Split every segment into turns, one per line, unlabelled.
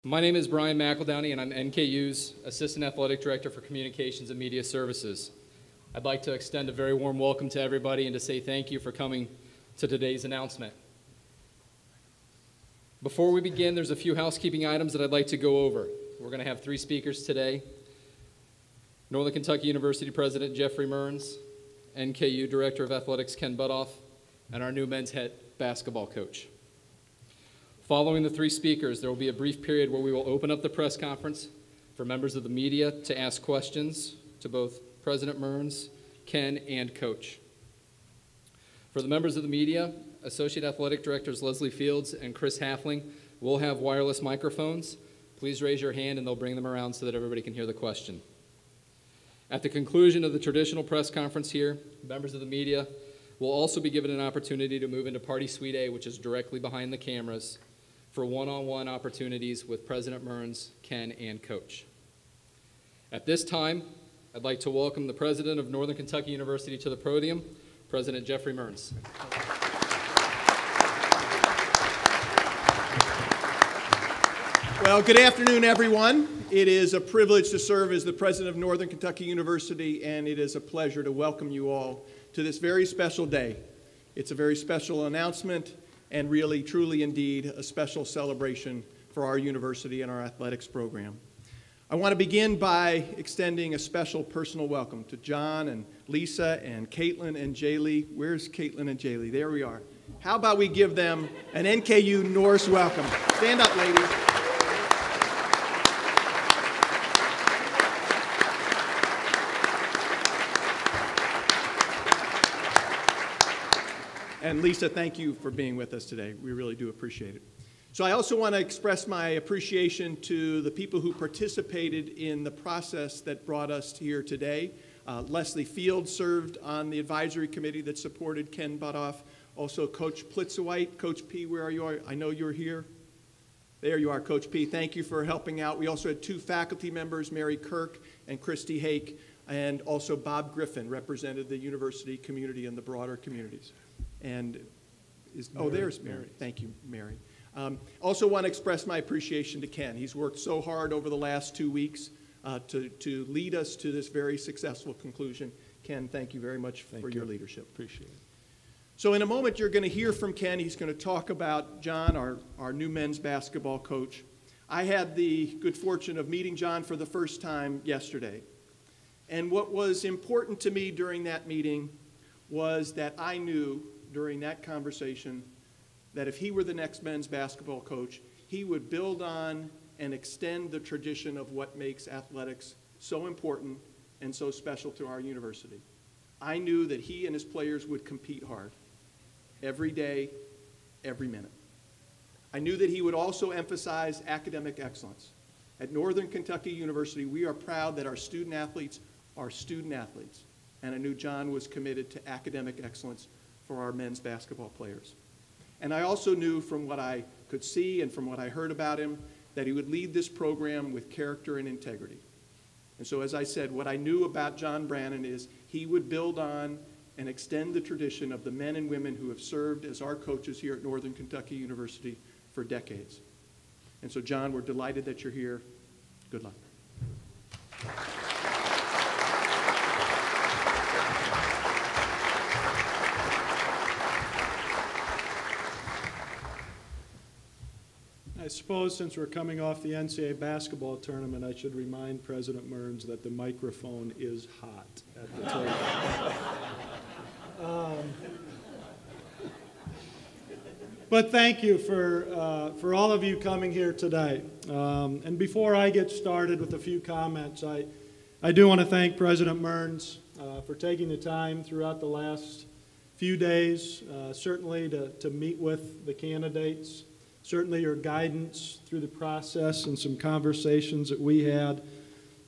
My name is Brian McEldowney, and I'm NKU's Assistant Athletic Director for Communications and Media Services. I'd like to extend a very warm welcome to everybody and to say thank you for coming to today's announcement. Before we begin, there's a few housekeeping items that I'd like to go over. We're going to have 3 speakers today: Northern Kentucky University President Jeffrey Mertz, NKU Director of Athletics Ken Butoff, and our new men's head basketball coach. Following the 3 speakers, there will be a brief period where we will open up the press conference for members of the media to ask questions to both President Mertz, Ken, and Coach. For the members of the media, Associate Athletic Directors Leslie Fields and Chris Halfling will have wireless microphones. Please raise your hand and they'll bring them around so that everybody can hear the question. At the conclusion of the traditional press conference here, members of the media will also be given an opportunity to move into Party Suite A, which is directly behind the cameras, for one-on-one opportunities with President Mertz, Ken, and Coach. At this time, I'd like to welcome the President of Northern Kentucky University to the podium, President Jeffrey Mertz.
Well, good afternoon, everyone. It is a privilege to serve as the President of Northern Kentucky University, and it is a pleasure to welcome you all to this very special day. It's a very special announcement, and really, truly, indeed, a special celebration for our university and our athletics program. I want to begin by extending a special personal welcome to John and Lisa and Caitlin and Jaylee. Where's Caitlin and Jaylee? There we are. How about we give them an NKU Norse welcome? Stand up, ladies. And Lisa, thank you for being with us today. We really do appreciate it. So I also want to express my appreciation to the people who participated in the process that brought us here today. Leslie Fields served on the advisory committee that supported Ken Butoff. Also Coach Plitzowite. Coach P, where are you? I know you're here. There you are, Coach P. Thank you for helping out. We also had 2 faculty members, Mary Kirk and Christy Hake, and also Bob Griffin represented the university community and the broader communities. And there's Mary. Thank you, Mary. Also want to express my appreciation to Ken. He's worked so hard over the last 2 weeks to lead us to this very successful conclusion. Ken, thank you very much for your leadership.
Appreciate it.
So in a moment, you're going to hear from Ken. He's going to talk about John, our new men's basketball coach. I had the good fortune of meeting John for the first time yesterday. And what was important to me during that meeting was that I knew during that conversation that if he were the next men's basketball coach, he would build on and extend the tradition of what makes athletics so important and so special to our university. I knew that he and his players would compete hard every day, every minute. I knew that he would also emphasize academic excellence. At Northern Kentucky University, we are proud that our student athletes are student athletes, and I knew John was committed to academic excellence for our men's basketball players. And I also knew from what I could see and from what I heard about him that he would lead this program with character and integrity. And so as I said, what I knew about John Brannen is he would build on and extend the tradition of the men and women who have served as our coaches here at Northern Kentucky University for decades. And so John, we're delighted that you're here. Good luck.
I suppose since we're coming off the NCAA basketball tournament, I should remind President Mertz that the microphone is hot at the table. But thank you for all of you coming here today. And before I get started with a few comments, I do want to thank President Mertz for taking the time throughout the last few days, certainly to meet with the candidates. Certainly your guidance through the process and some conversations that we had,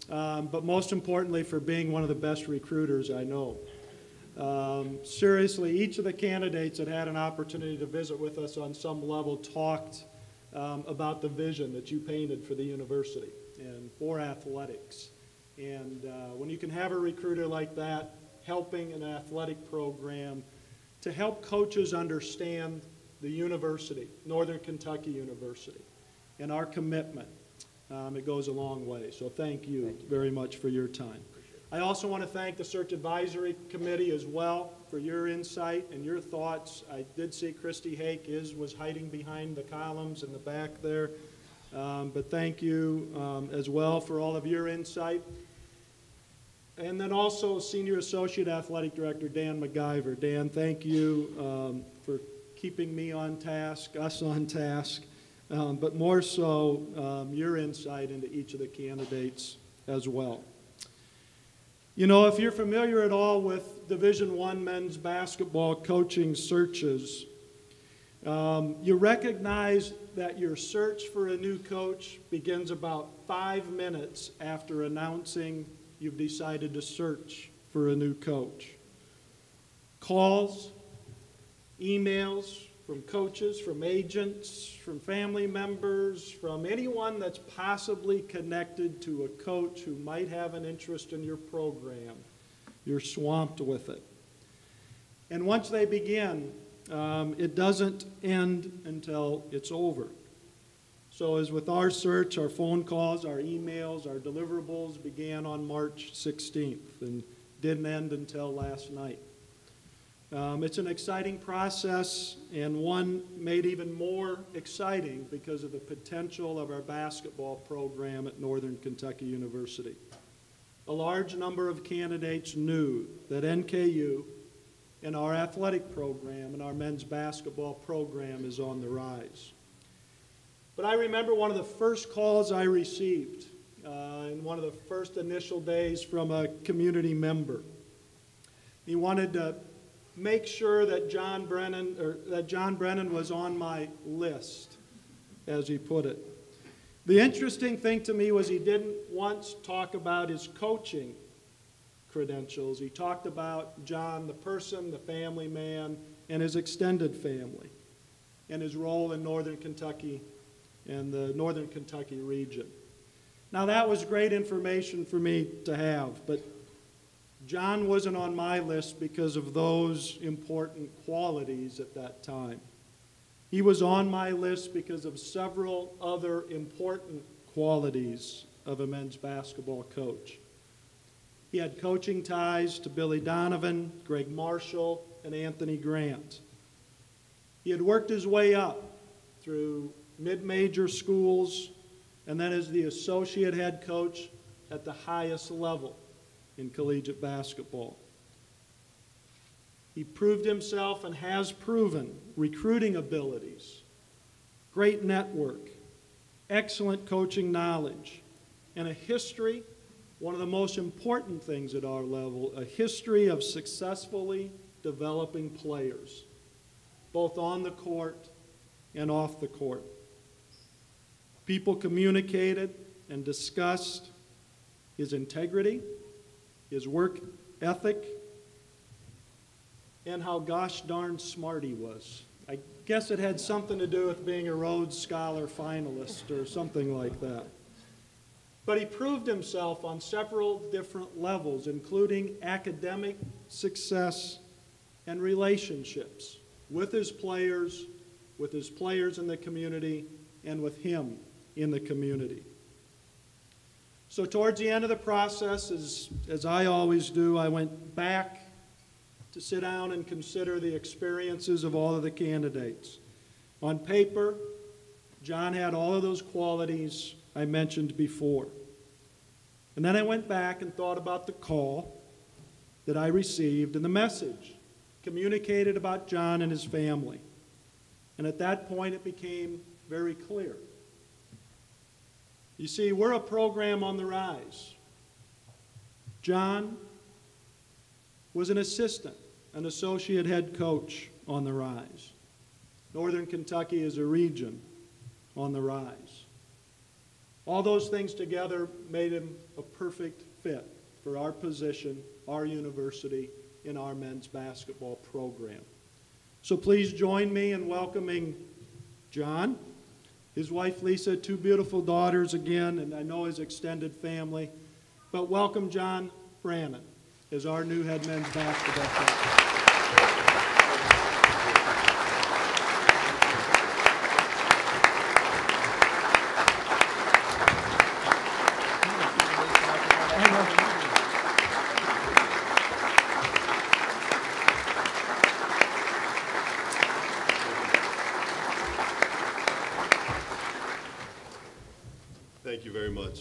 but most importantly for being one of the best recruiters I know. Seriously, each of the candidates that had an opportunity to visit with us on some level talked about the vision that you painted for the university and for athletics. And when you can have a recruiter like that helping an athletic program to help coaches understand the university, Northern Kentucky University, and our commitment It goes a long way. So thank you very much for your time. I also want to thank the Search Advisory Committee as well for your insight and your thoughts. I did see Christy Hake was hiding behind the columns in the back there. But thank you as well for all of your insight. And then also Senior Associate Athletic Director Dan McGyver. Dan, thank you for keeping me on task, us on task, but more so your insight into each of the candidates as well. You know, if you're familiar at all with Division I men's basketball coaching searches, you recognize that your search for a new coach begins about 5 minutes after announcing you've decided to search for a new coach. Calls, emails from coaches, from agents, from family members, from anyone that's possibly connected to a coach who might have an interest in your program. You're swamped with it. And once they begin, it doesn't end until it's over. So as with our search, our phone calls, our emails, our deliverables began on March 16th and didn't end until last night. It's an exciting process, and one made even more exciting because of the potential of our basketball program at Northern Kentucky University. A large number of candidates knew that NKU and our athletic program and our men's basketball program is on the rise. But I remember one of the first calls I received in one of the first initial days from a community member. He wanted to make sure that John Brannen was on my list, as he put it. The interesting thing to me was he didn't once talk about his coaching credentials. He talked about John, the person, the family man, and his extended family, and his role in Northern Kentucky and the Northern Kentucky region. Now that was great information for me to have, but John wasn't on my list because of those important qualities at that time. He was on my list because of several other important qualities of a men's basketball coach. He had coaching ties to Billy Donovan, Greg Marshall, and Anthony Grant. He had worked his way up through mid-major schools and then as the associate head coach at the highest level in collegiate basketball. He proved himself and has proven recruiting abilities, great network, excellent coaching knowledge, and a history, one of the most important things at our level, a history of successfully developing players, both on the court and off the court. People communicated and discussed his integrity, his work ethic, and how gosh darn smart he was. I guess it had something to do with being a Rhodes Scholar finalist or something like that. But he proved himself on several different levels, including academic success and relationships with his players in the community, and with him in the community. So towards the end of the process, as I always do, I went back to sit down and consider the experiences of all of the candidates. On paper, John had all of those qualities I mentioned before. And then I went back and thought about the call that I received and the message communicated about John and his family. And at that point, it became very clear. You see, we're a program on the rise. John was an assistant, an associate head coach on the rise. Northern Kentucky is a region on the rise. All those things together made him a perfect fit for our position, our university, in our men's basketball program. So please join me in welcoming John, his wife Lisa, two beautiful daughters again, and I know his extended family. But welcome John Brannen as our new head men's basketball coach.
you very much.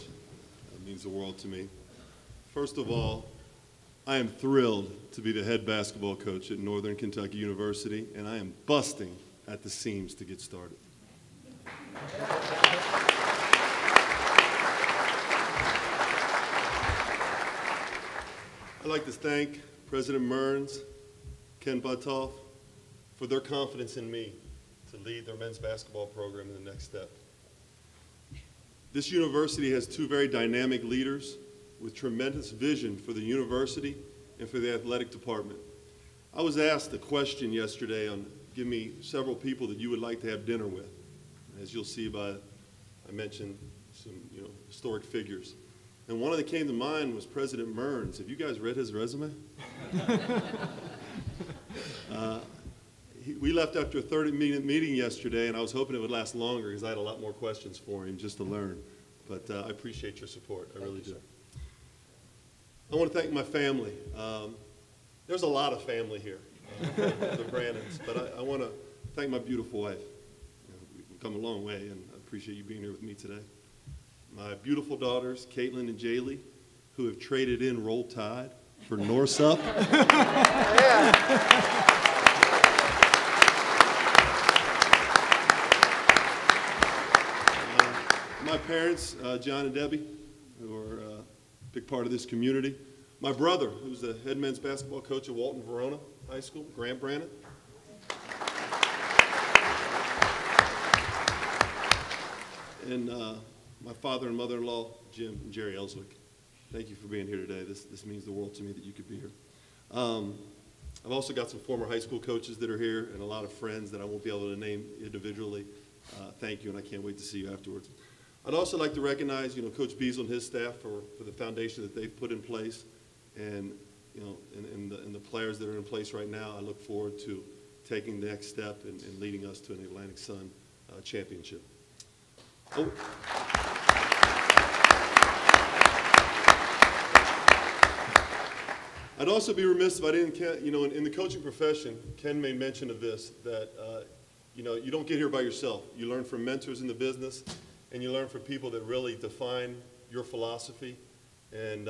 It means the world to me. First of all, I am thrilled to be the head basketball coach at Northern Kentucky University, and I am busting at the seams to get started. I'd like to thank President Mertz, Ken Butoff, for their confidence in me to lead their men's basketball program in the next step. This university has two very dynamic leaders with tremendous vision for the university and for the athletic department. I was asked a question yesterday on give me several people that you would like to have dinner with. As you'll see I mentioned some historic figures. And one that came to mind was President Mertz. Have you guys read his resume? We left after a 30-minute meeting yesterday, and I was hoping it would last longer because I had a lot more questions for him just to learn. But I appreciate your support. I really do. I want to thank my family. There's a lot of family here, the Brannens, but I want to thank my beautiful wife. We've come a long way, and I appreciate you being here with me today. My beautiful daughters, Caitlin and Jaylee, who have traded in Roll Tide for Norse Up. My parents, John and Debbie, who are a big part of this community. My brother, who's the head men's basketball coach at Walton Verona High School, John Brannen. And my father and mother-in-law, Jim and Jerry Ellswick. Thank you for being here today. This means the world to me that you could be here. I've also got some former high school coaches that are here and a lot of friends that I won't be able to name individually. Thank you, and I can't wait to see you afterwards. I'd also like to recognize, Coach Beasel and his staff for the foundation that they've put in place, and and the players that are in place right now. I look forward to taking the next step and leading us to an Atlantic Sun championship. Oh. I'd also be remiss if I didn't, in the coaching profession, Ken made mention of this, that, you don't get here by yourself. You learn from mentors in the business, and you learn from people that really define your philosophy and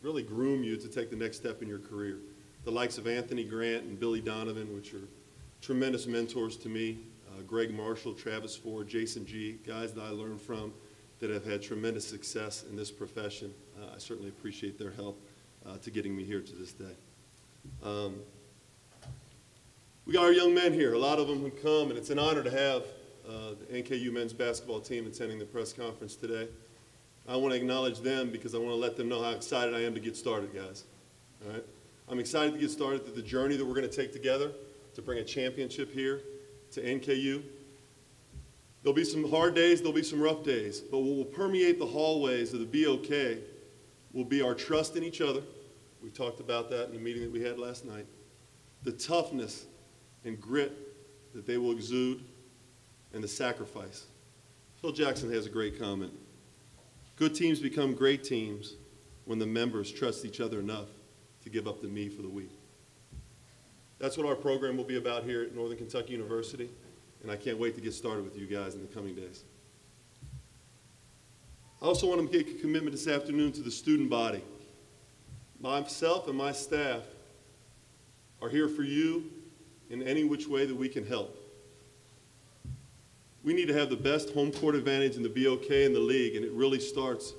really groom you to take the next step in your career. The likes of Anthony Grant and Billy Donovan, which are tremendous mentors to me, Greg Marshall, Travis Ford, Jason G., guys that I learned from that have had tremendous success in this profession. I certainly appreciate their help to getting me here to this day. We got our young men here. A lot of them have come, and it's an honor to have the NKU men's basketball team attending the press conference today. I want to acknowledge them because I want to let them know how excited I am to get started, guys. All right? I'm excited to get started through the journey that we're going to take together to bring a championship here to NKU. There'll be some hard days, there'll be some rough days, but what will permeate the hallways of the BOK will be our trust in each other. We talked about that in the meeting that we had last night. The toughness and grit that they will exude, and the sacrifice. Phil Jackson has a great comment. Good teams become great teams when the members trust each other enough to give up the me for the we. That's what our program will be about here at Northern Kentucky University, and I can't wait to get started with you guys in the coming days. I also want to make a commitment this afternoon to the student body. Myself and my staff are here for you in any which way that we can help. We need to have the best home court advantage in the BOK and the league, and it really starts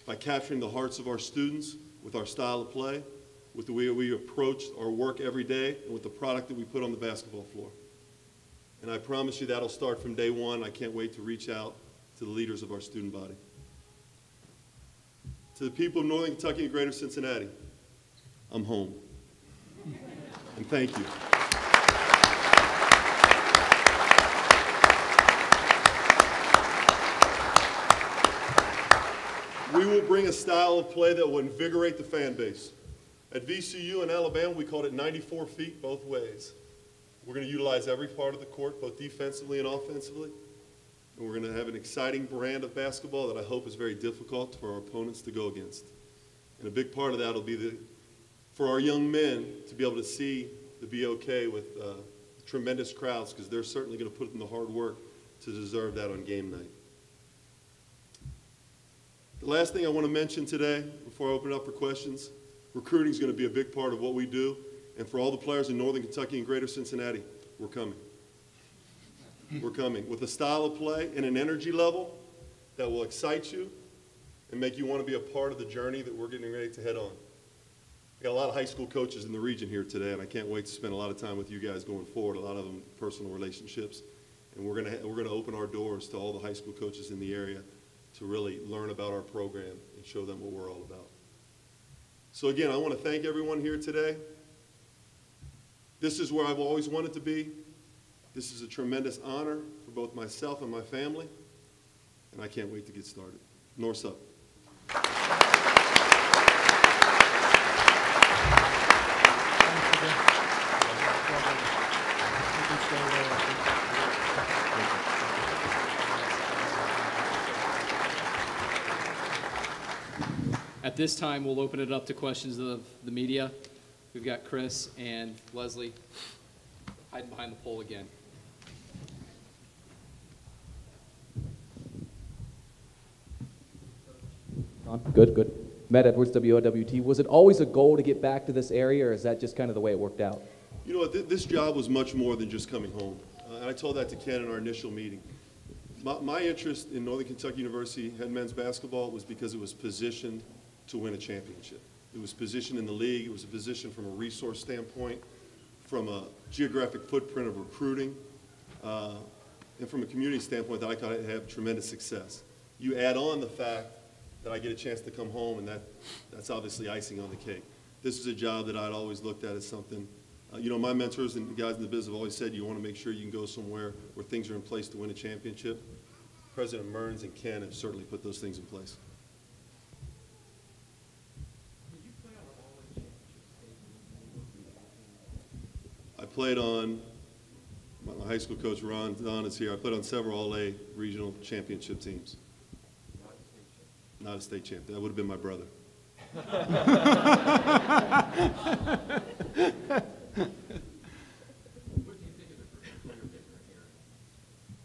by capturing the hearts of our students with our style of play, with the way we approach our work every day, and with the product that we put on the basketball floor. And I promise you that'll start from day one. I can't wait to reach out to the leaders of our student body. To the people of Northern Kentucky and Greater Cincinnati, I'm home. And thank you. We will bring a style of play that will invigorate the fan base. At VCU in Alabama, we called it 94 feet both ways. We're going to utilize every part of the court, both defensively and offensively. And we're going to have an exciting brand of basketball that I hope is very difficult for our opponents to go against. And a big part of that will be for our young men to be able to see the BOK with tremendous crowds, because they're certainly going to put in the hard work to deserve that on game night. The last thing I want to mention today, before I open it up for questions, recruiting is going to be a big part of what we do. And for all the players in Northern Kentucky and Greater Cincinnati, we're coming. We're coming with a style of play and an energy level that will excite you and make you want to be a part of the journey that we're getting ready to head on. We got a lot of high school coaches in the region here today, and I can't wait to spend a lot of time with you guys going forward, a lot of them personal relationships. And we're going to open our doors to all the high school coaches in the area to really learn about our program and show them what we're all about. So again, I want to thank everyone here today. This is where I've always wanted to be. This is a tremendous honor for both myself and my family, and I can't wait to get started. Norse up.
At this time, we'll open it up to questions of the media. We've got Chris and Leslie hiding behind the pole again.
Good. Matt Edwards, WOWT. Was it always a goal to get back to this area, or is that just kind of the way it worked out?
You know what, this job was much more than just coming home. And I told that to Ken in our initial meeting. My interest in Northern Kentucky University head men's basketball was because it was positioned to win a championship. It was positioned in the league. It was a position from a resource standpoint, from a geographic footprint of recruiting, and from a community standpoint that I could have tremendous success. You add on the fact that I get a chance to come home, and that's obviously icing on the cake. This is a job that I'd always looked at as something, you know, my mentors and the guys in the business have always said you want to make sure you can go somewhere where things are in place to win a championship. President Mertz and Ken have certainly put those things in place. I played on, my high school coach Don is here, I played on several All-A regional championship teams. Not a state champ. That would have been my brother.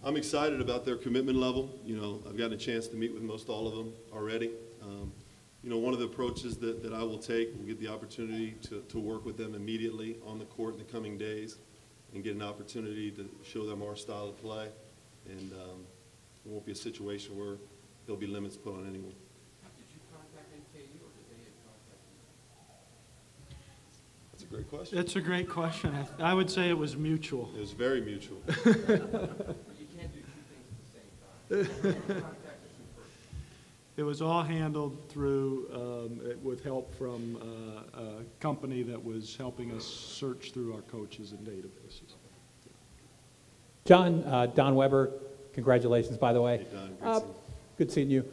I'm excited about their commitment level. You know, I've gotten a chance to meet with most all of them already. You know, one of the approaches that I will take, we'll get the opportunity to work with them immediately on the court in the coming days and get an opportunity to show them our style of play. And it won't be a situation where there'll be limits put on anyone.
Did you contact NKU or did they contact you?
That's a great question.
It's a great question. I would say it was mutual.
It was very mutual.
But you can't do two things at the same time. Contact the two first.
It was all handled through, with help from a company that was helping us search through our coaches and databases.
John, Don Weber, congratulations, by the way.
Hey, Don,
good seeing you.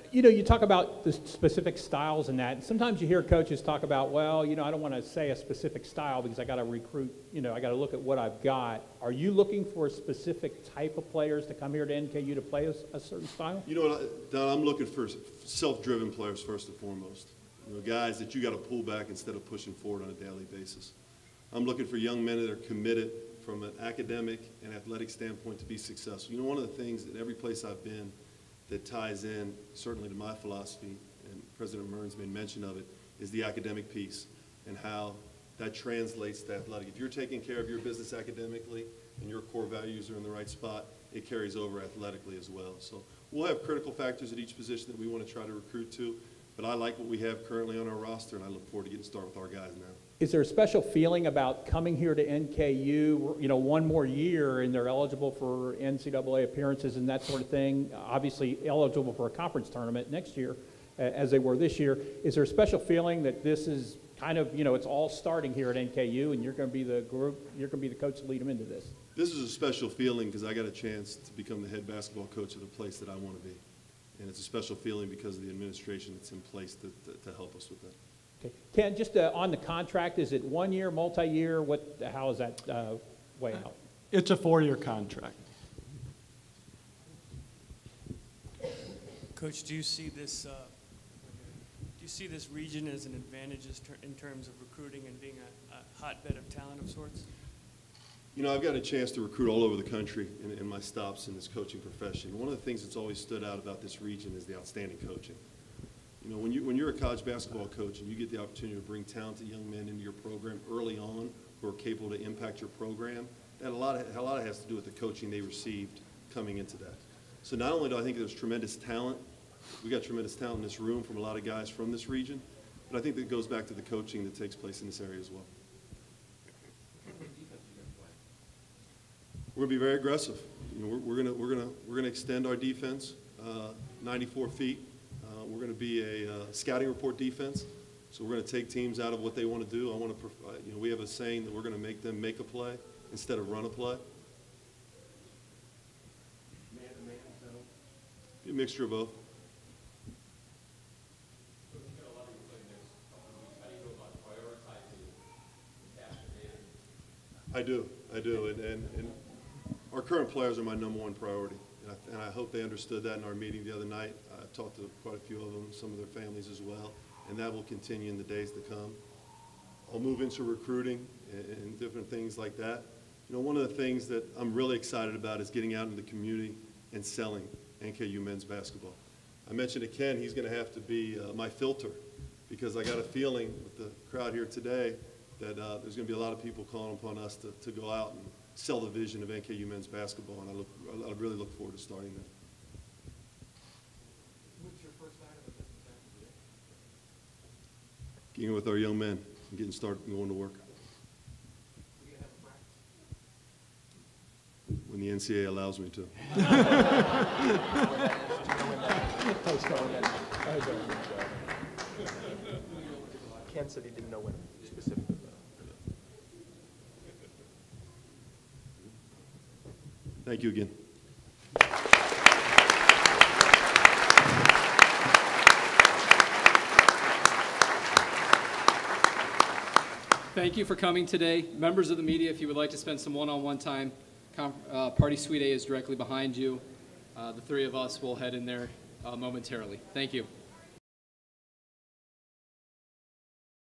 You know, you talk about the specific styles and that, and sometimes you hear coaches talk about, well, you know, I don't want to say a specific style because I got to recruit, you know, I got to look at what I've got. Are you looking for a specific type of players to come here to NKU to play a certain style?
You know what, Don, I'm looking for self-driven players first and foremost. You know, guys that you got to pull back instead of pushing forward on a daily basis. I'm looking for young men that are committed from an academic and athletic standpoint to be successful. You know, one of the things that every place I've been that ties in certainly to my philosophy, and President Mertz made mention of it, is the academic piece and how that translates to athletic. If you're taking care of your business academically and your core values are in the right spot, it carries over athletically as well. So we'll have critical factors at each position that we want to try to recruit to, but I like what we have currently on our roster, and I look forward to getting started with our guys now.
Is there a special feeling about coming here to NKU, you know, one more year and they're eligible for NCAA appearances and that sort of thing, obviously eligible for a conference tournament next year as they were this year. Is there a special feeling that this is kind of, you know, it's all starting here at NKU and you're going to be the group, you're going to be the coach to lead them into this?
This is a special feeling because I got a chance to become the head basketball coach of the place that I want to be. And it's a special feeling because of the administration that's in place to help us with that.
Okay. Ken, just on the contract, is it 1 year, multi-year? How is that way out?
It's a 4-year contract.
Coach, do you see this region as an advantage in terms of recruiting and being a hotbed of talent of sorts?
You know, I've got a chance to recruit all over the country in my stops in this coaching profession. One of the things that's always stood out about this region is the outstanding coaching. You know, when you're a college basketball coach and you get the opportunity to bring talented young men into your program early on who are capable to impact your program, that a lot has to do with the coaching they received coming into that. So not only do I think there's tremendous talent, we got tremendous talent in this room from a lot of guys from this region, but I think that it goes back to the coaching that takes place in this area as well. We're going to be very aggressive. You know, we're gonna extend our defense 94 feet. We're going to be a scouting report defense. So we're going to take teams out of what they want to do. You know, we have a saying that we're going to make them make a play instead of run a play.
Man-to-man, zone.
Be a mixture of both. I do, and our current players are my #1 priority, and I hope they understood that in our meeting the other night. I talked to quite a few of them, some of their families as well, and that will continue in the days to come. I'll move into recruiting and different things like that. You know, one of the things that I'm really excited about is getting out into the community and selling NKU men's basketball. I mentioned to Ken he's going to have to be my filter, because I got a feeling with the crowd here today that there's going to be a lot of people calling upon us to go out and sell the vision of NKU men's basketball, and I really look forward to starting that.
What's your first item of business after today?
Getting with our young men and getting started and going to work.
Are you going to have a practice?
When the NCAA allows me to.
Ken said he didn't know when specifically.
Thank you again.
Thank you for coming today. Members of the media, if you would like to spend some one-on-one time, Party Suite A is directly behind you. The three of us will head in there momentarily. Thank you.